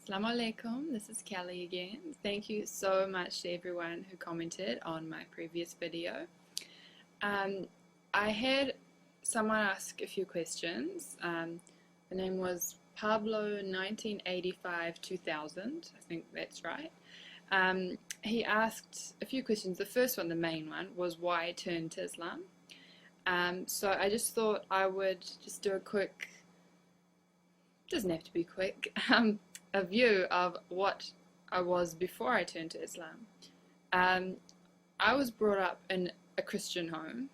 Assalamu alaikum, this is Kelly again. Thank you so much to everyone who commented on my previous video. I had someone ask a few questions. The name was Pablo 1985 2000, I think that's right. He asked a few questions. The first one, the main one, was why I turned to Islam. So I just thought I would just do a quick, doesn't have to be quick, a view of what I was before I turned to Islam. I was brought up in a Christian home.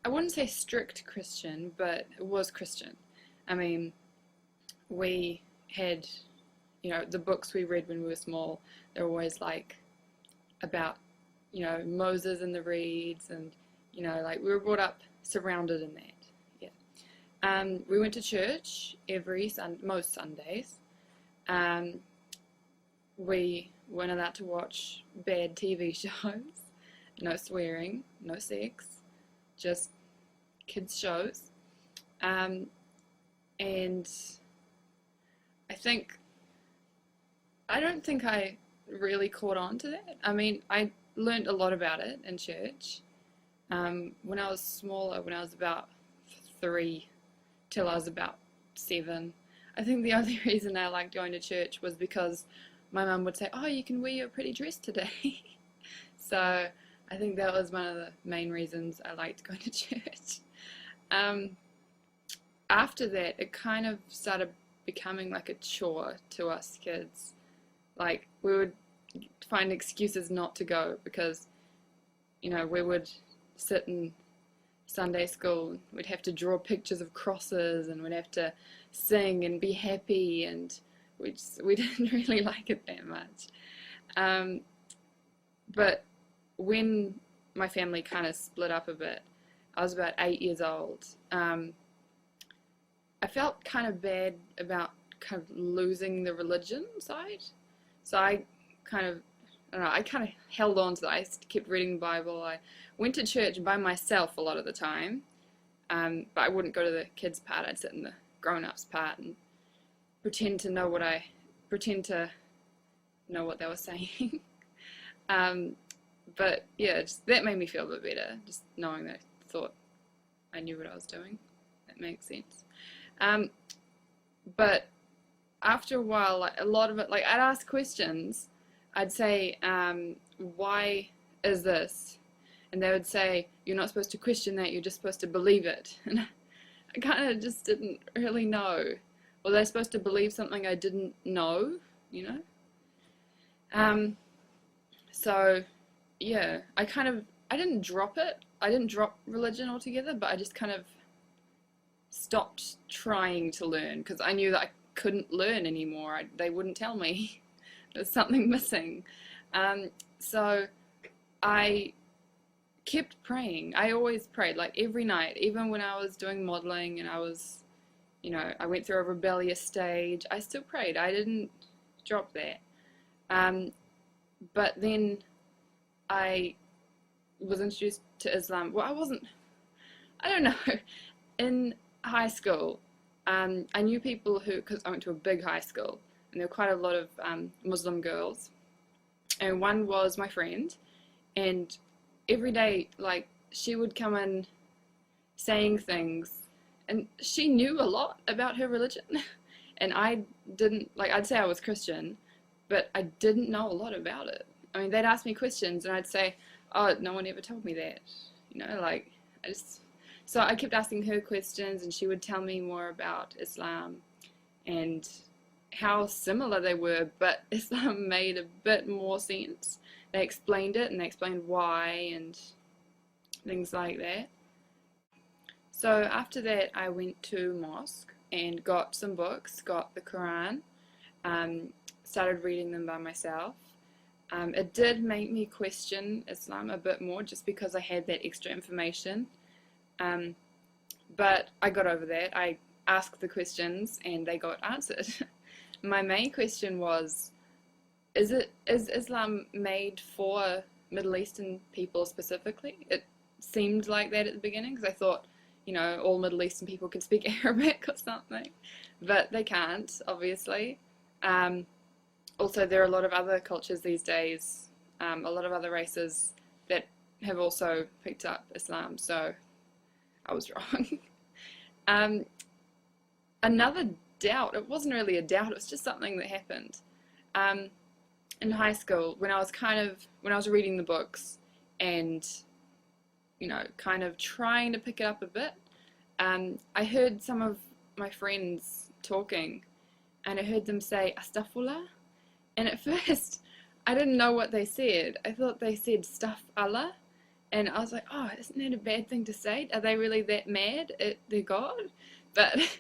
I wouldn't say strict Christian, but it was Christian. I mean, we had, the books we read when we were small, they were always like about, Moses and the reeds, and, like we were brought up surrounded in that. Yeah. We went to church most Sundays. We weren't allowed to watch bad TV shows, no swearing, no sex, just kids shows. And I don't think I really caught on to that. I mean, I learned a lot about it in church. When I was smaller, when I was about 3 till I was about 7, I think the only reason I liked going to church was because my mum would say, oh, you can wear your pretty dress today. So I think that was one of the main reasons I liked going to church. After that, it kind of started becoming like a chore to us kids. Like, we would find excuses not to go because, we would sit in Sunday school, we'd have to draw pictures of crosses, and we'd have to sing and be happy, and we didn't really like it that much. But when my family kind of split up a bit, I was about 8 years old. I felt kind of bad about kind of losing the religion side, so I kind of held on to that. I kept reading the Bible. I went to church by myself a lot of the time, but I wouldn't go to the kids' part. I'd sit in the grown-ups' part and pretend to know what they were saying. But yeah, that made me feel a bit better, just knowing that I thought I knew what I was doing. That makes sense. But after a while, like, a lot of it, like, I'd ask questions. I'd say, why is this? And they would say, you're not supposed to question that, you're just supposed to believe it. And I kind of just didn't really know. Was I supposed to believe something I didn't know, So, yeah, I didn't drop it. I didn't drop religion altogether, but I just kind of stopped trying to learn because I knew that I couldn't learn anymore. They wouldn't tell me. There's something missing. So I kept praying. I always prayed, like every night, even when I was doing modeling and I was, I went through a rebellious stage, I still prayed. I didn't drop that. But then I was introduced to Islam. Well, I don't know. In high school, I knew people because I went to a big high school, and there were quite a lot of Muslim girls, and one was my friend, and every day, like, she would come in saying things, and she knew a lot about her religion, and I didn't. Like, I'd say I was Christian, but I didn't know a lot about it. I mean, they'd ask me questions, and I'd say, oh, no one ever told me that, So I kept asking her questions, and she would tell me more about Islam and how similar they were, but Islam made a bit more sense. They explained it, and they explained why and things like that. So after that, I went to mosque and got some books, got the Quran, started reading them by myself. It did make me question Islam a bit more just because I had that extra information. But I got over that. I asked the questions and they got answered. My main question was, is Islam made for Middle Eastern people specifically? It seemed like that at the beginning because I thought, all Middle Eastern people could speak Arabic or something, but they can't, obviously. Also, there are a lot of other cultures these days, a lot of other races that have also picked up Islam, so I was wrong. um, Another doubt, it wasn't really a doubt, it was just something that happened. Um, in high school, when I was reading the books and, kind of trying to pick it up a bit, I heard some of my friends talking, and I heard them say astaghfirullah, and at first I didn't know what they said. I thought they said stuff Allah, and I was like, oh, isn't that a bad thing to say? Are they really that mad at their God? But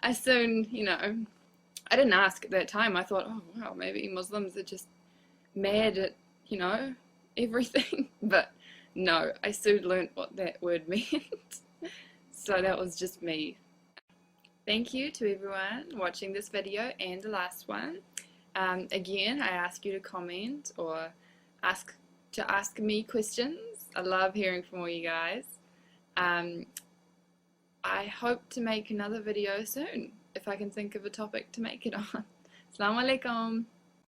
I soon, I didn't ask at that time. I thought, oh wow, maybe Muslims are just mad at, you know, everything. But no, I soon learnt what that word meant. So that was just me. Thank you to everyone watching this video and the last one. Again, I ask you to comment or ask me questions. I love hearing from all you guys. I hope to make another video soon if I can think of a topic to make it on. Assalamu alaikum.